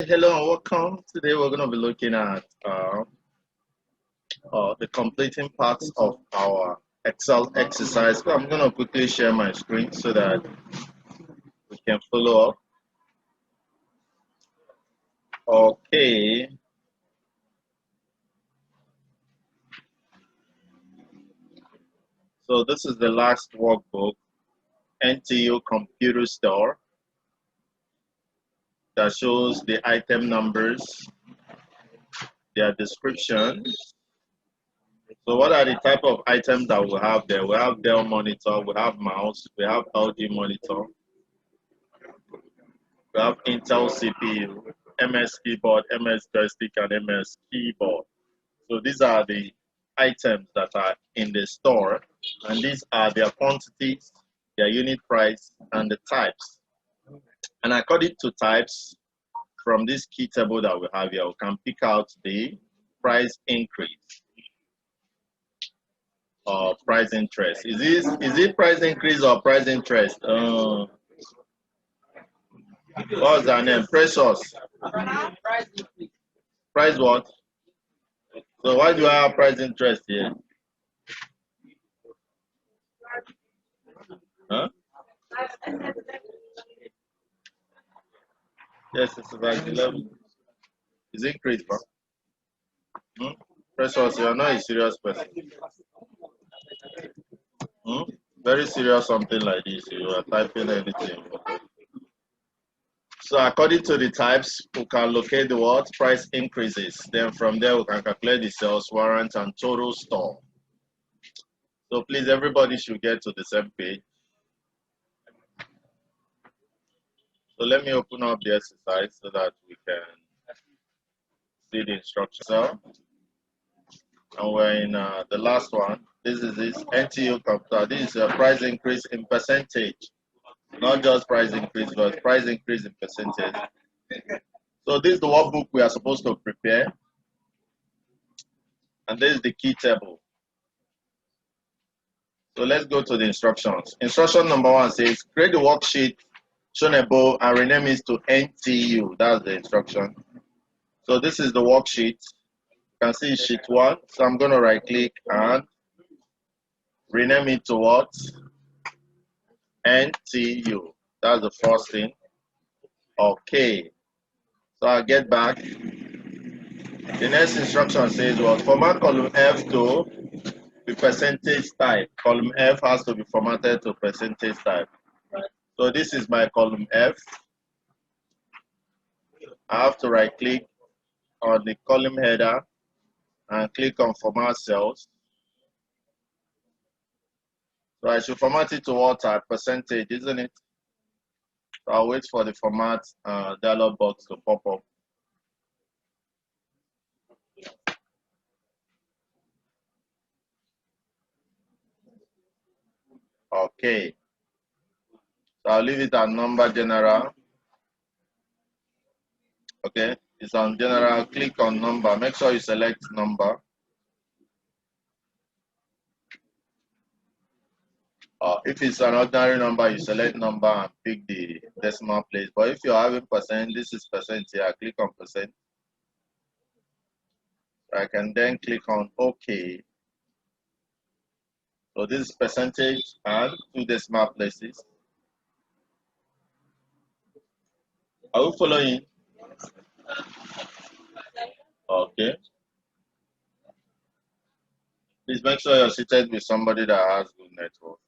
Hello and welcome. Today we're going to be looking at the completing parts of our Excel exercise. So I'm going to quickly share my screen so that we can follow up. Okay. So this is the last workbook, NTU Computer Store, that shows the item numbers, their descriptions. So what are the type of items that we have there? We have Dell monitor, we have mouse, we have LG monitor, we have Intel CPU, MS keyboard, MS joystick, and MS keyboard. So these are the items that are in the store, and these are their quantities, their unit price, and the types. And according to types, from this key table that we have here, we can pick out the price increase or price interest. Is it price increase or price interest? What's her name? Precious. Price what? So why do I have price interest here? Huh? Yes, it's about 11. Is it increased, bro? Precious, you're not a serious person. Very serious something like this. You are typing anything. So according to the types, we can locate the what? Price increases. Then from there, we can calculate the sales warrant and total store. So please, everybody should get to the same page. So let me open up the exercise so that we can see the instructions. And we're in the last one. This is this NTU computer. This is a price increase in percentage. Not just price increase, but price increase in percentage. So this is the workbook we are supposed to prepare. And this is the key table. So let's go to the instructions. Instruction number 1 says, create the worksheet shown above and rename it to NTU. That's the instruction. So this is the worksheet. You can see sheet 1. So I'm going to right click and rename it to what? NTU. That's the first thing. Okay. So I'll get back. The next instruction says what? Format column F to the percentage type. Column F has to be formatted to percentage type. So this is my column F. I have to right click on the column header and click on format cells. So I should format it to what type? Percentage, isn't it? So I'll wait for the format dialog box to pop up. Okay. So I'll leave it at number general. Okay, it's on general. Click on number. Make sure you select number. If it's an ordinary number, you select number and pick the decimal place. But if you're having percent, this is percent here. Click on percent. I can then click on OK. So this is percentage and 2 decimal places. Are you following? Okay. Please make sure you're seated with somebody that has good network.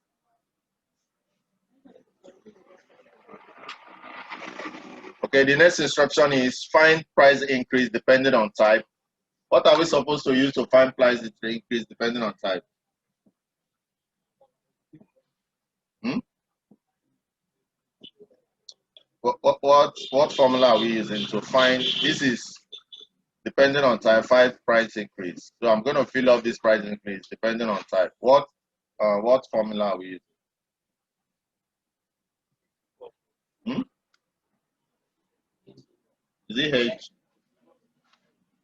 Okay, the next instruction is find price increase depending on type. What are we supposed to use to find price increase depending on type? What formula are we using to find? This is depending on type, 5 price increase. So I'm going to fill up this price increase depending on type. What formula are we using? Is it H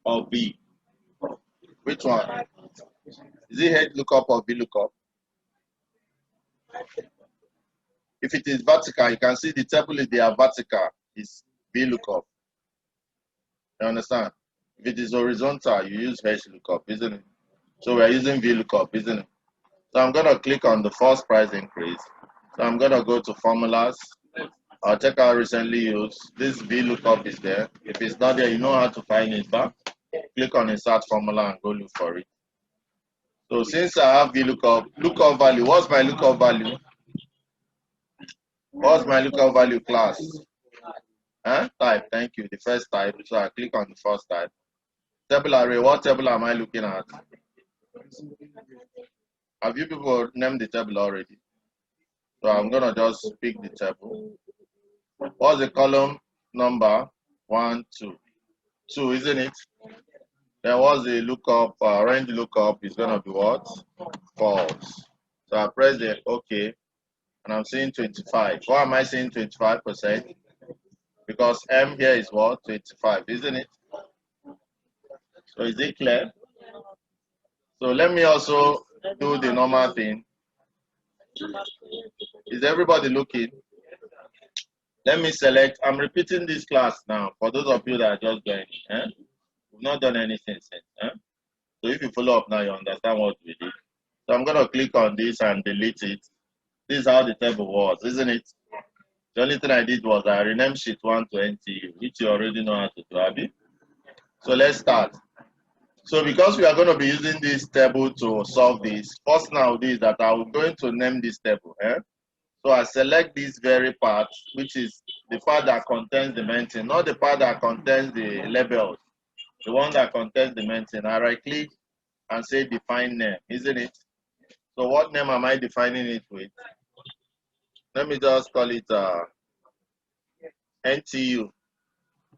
or V? Which one? Is it H lookup or V lookup? If it is vertical, you can see the table is there vertical is V lookup. You understand? If it is horizontal, you use HLOOKUP, isn't it? So we are using VLOOKUP, isn't it? So I'm going to click on the first price increase. So I'm going to go to formulas. I'll check out recently used. This VLOOKUP is there. If it's not there, you know how to find it back. Click on insert formula and go look for it. So since I have VLOOKUP, lookup value, what's my lookup value? What's my lookup value class? Type, thank you. The first type. So I click on the first type. Table array, what table am I looking at? Have you people named the table already? So I'm gonna just pick the table. What's the column number? 1, 2. 2, isn't it? Then what's the lookup? Range lookup is gonna be what? False. So I press the OK, and I'm seeing 25. Why am I seeing 25%? Because M here is what? 25, isn't it? So is it clear? So let me also do the normal thing. Is everybody looking? Let me select. I'm repeating this class now for those of you that are just joining. We've not done anything since. So if you follow up now, you understand what we did. So I'm going to click on this and delete it. This is how the table was, isn't it? The only thing I did was I renamed sheet 1 to NTU, which you already know how to do, have you? So let's start. So because we are going to be using this table to solve this, first now is that I'm going to name this table. So I select this very part, which is the part that contains the main thing, not the part that contains the labels, the one that contains the main thing. I right click and say define name, isn't it? So what name am I defining it with? Let me just call it NTU.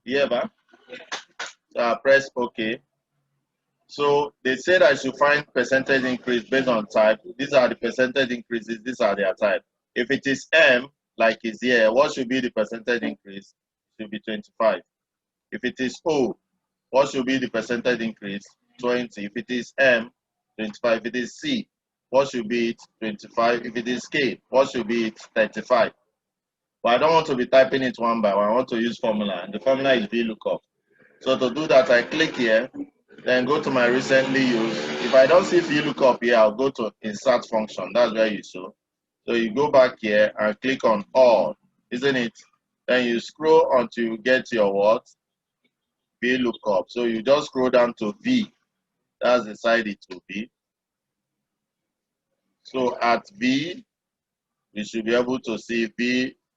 Yeah, so I press OK. So they said I should find percentage increase based on type. These are the percentage increases, these are their type. If it is M, like is here, what should be the percentage increase? It should be 25. If it is O, what should be the percentage increase? 20. If it is M, 25. If it is C, what should be it? 25. If it is K, what should be it? 35. But I don't want to be typing it one by one. I want to use formula, and the formula is VLOOKUP. So to do that, I click here, then go to my recently used. If I don't see VLOOKUP here, I'll go to insert function. That's where you saw. So you go back here and click on all, isn't it? Then you scroll until you get your what? VLOOKUP. So you just scroll down to V. That's the side it will be. So at V, you should be able to see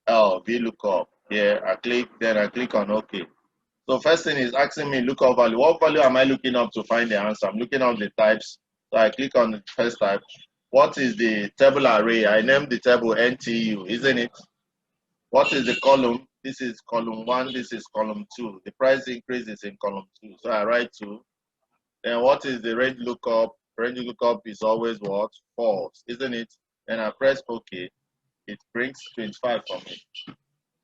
VLOOKUP. Here, then I click on OK. So first thing is asking me lookup value. What value am I looking up to find the answer? I'm looking up the types. So I click on the first type. What is the table array? I named the table NTU, isn't it? What is the column? This is column 1, this is column 2. The price increase is in column 2. So I write 2. Then what is the range lookup? Range lookup is always what? False, isn't it? Then I press OK. It brings 25 for me.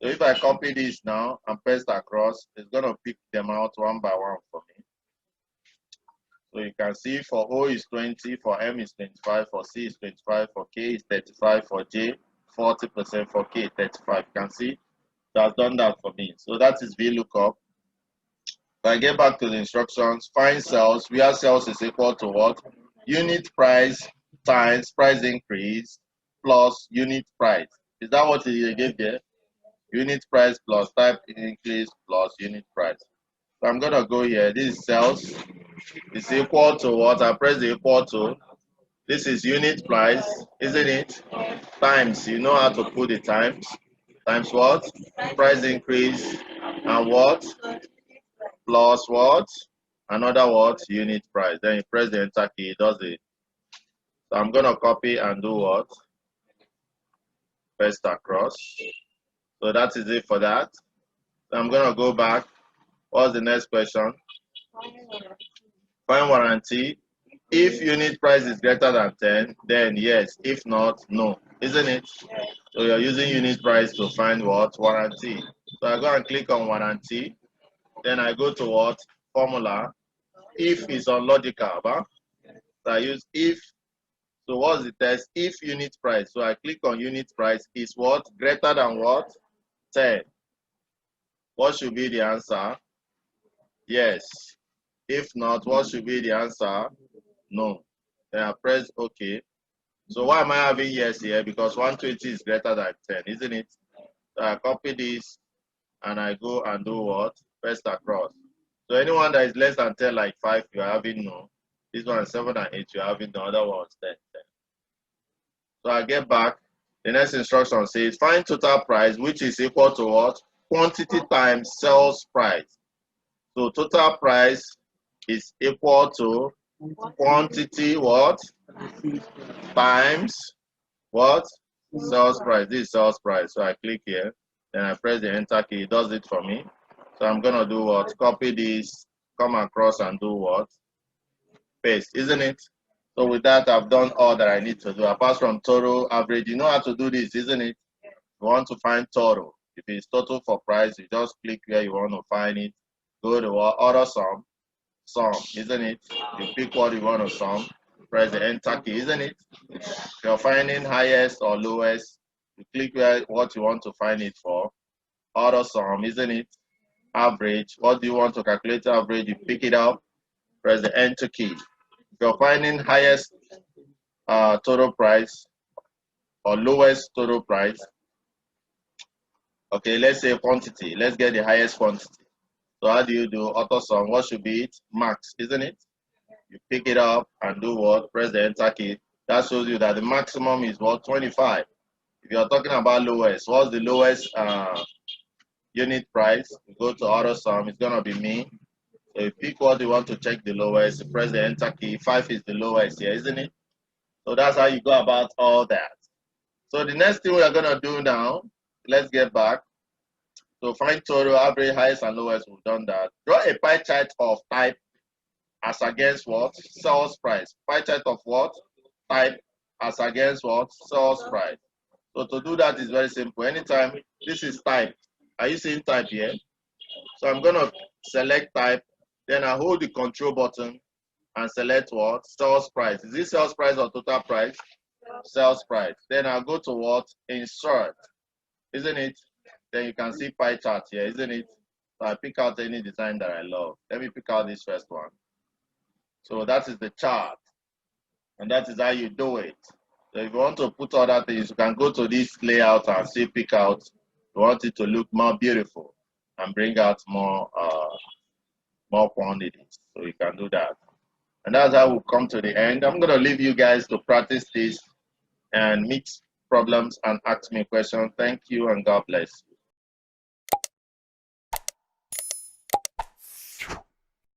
So if I copy this now and paste across, it's going to pick them out one by one for me. So you can see for O is 20, for M is 25, for C is 25, for K is 35, for J 40%, for K 35. You can see that's done that for me. So that is VLOOKUP. If I get back to the instructions, find cells where cells is equal to what? Unit price times price increase plus unit price. Is that what you gave there? Unit price plus type increase plus unit price. So I'm gonna go here. This is cells is equal to what? I press the equal to. This is unit price, isn't it? Times, you know how to put the times. Times what? Price increase and what? Plus what? Another what? Unit price. Then you press the enter key, it does it. So I'm gonna copy and do what? Paste across. So that is it for that. So I'm gonna go back. What's the next question? Find warranty. If unit price is greater than 10, then yes. If not, no. Isn't it? So you're using unit price to find what? Warranty. So I go and click on warranty. Then I go to what? Formula. If is unlogical. So I use if. So what's the test? If unit price. So I click on unit price is what? Greater than what? 10. What should be the answer? Yes. If not, what should be the answer? No. Then I press OK. So why am I having yes here? Because 120 is greater than 10, isn't it? So I copy this and I go and do what? Paste across. So anyone that is less than 10, like 5, you are having no. This one 7 and 8, you are having the other one's 10. So I get back. The next instruction says find total price, which is equal to what? Quantity times sales price. So total price is equal to quantity what? Times what? Sales price. This is sales price. So I click here, then I press the enter key. It does it for me. So I'm gonna do what? Copy this, come across and do what? Paste, isn't it? So with that, I've done all that I need to do. Apart from total, average, you know how to do this, isn't it? You want to find total. If it's total for price, you just click where you want to find it. Go to order sum, isn't it? You pick what you want to sum, press the enter key, isn't it? If you're finding highest or lowest, you click where what you want to find it for. Order sum, isn't it? Average, what do you want to calculate average? You pick it up, press the enter key. If you're finding highest total price or lowest total price, okay, let's say quantity. Let's get the highest quantity. So how do you do auto sum? What should be it? Max, isn't it? You pick it up and do what? Press the enter key. That shows you that the maximum is what? 25. If you're talking about lowest, what's the lowest unit price? You go to auto sum, it's gonna be me. So you pick what you want to check the lowest, you press the enter key. 5 is the lowest here, isn't it? So that's how you go about all that. So the next thing we are gonna do now, let's get back. So find total, average, highest, and lowest. We've done that. Draw a pie chart of type as against what? Sales price. Pie chart of what? Type as against what? Sales price. So to do that is very simple. Anytime this is type. Are you seeing type here? So I'm gonna select type, then I hold the control button and select what? Sales price. Is this sales price or total price? Sales price. Then I'll go to what? Insert. Isn't it? Then you can see pie chart here, isn't it? So I pick out any design that I love. Let me pick out this first one. So that is the chart. And that is how you do it. So if you want to put other things, you can go to this layout and see pick out. You want it to look more beautiful and bring out more quantities. So you can do that. And that's how we come to the end. I'm going to leave you guys to practice this and meet problems and ask me questions. Thank you and God bless.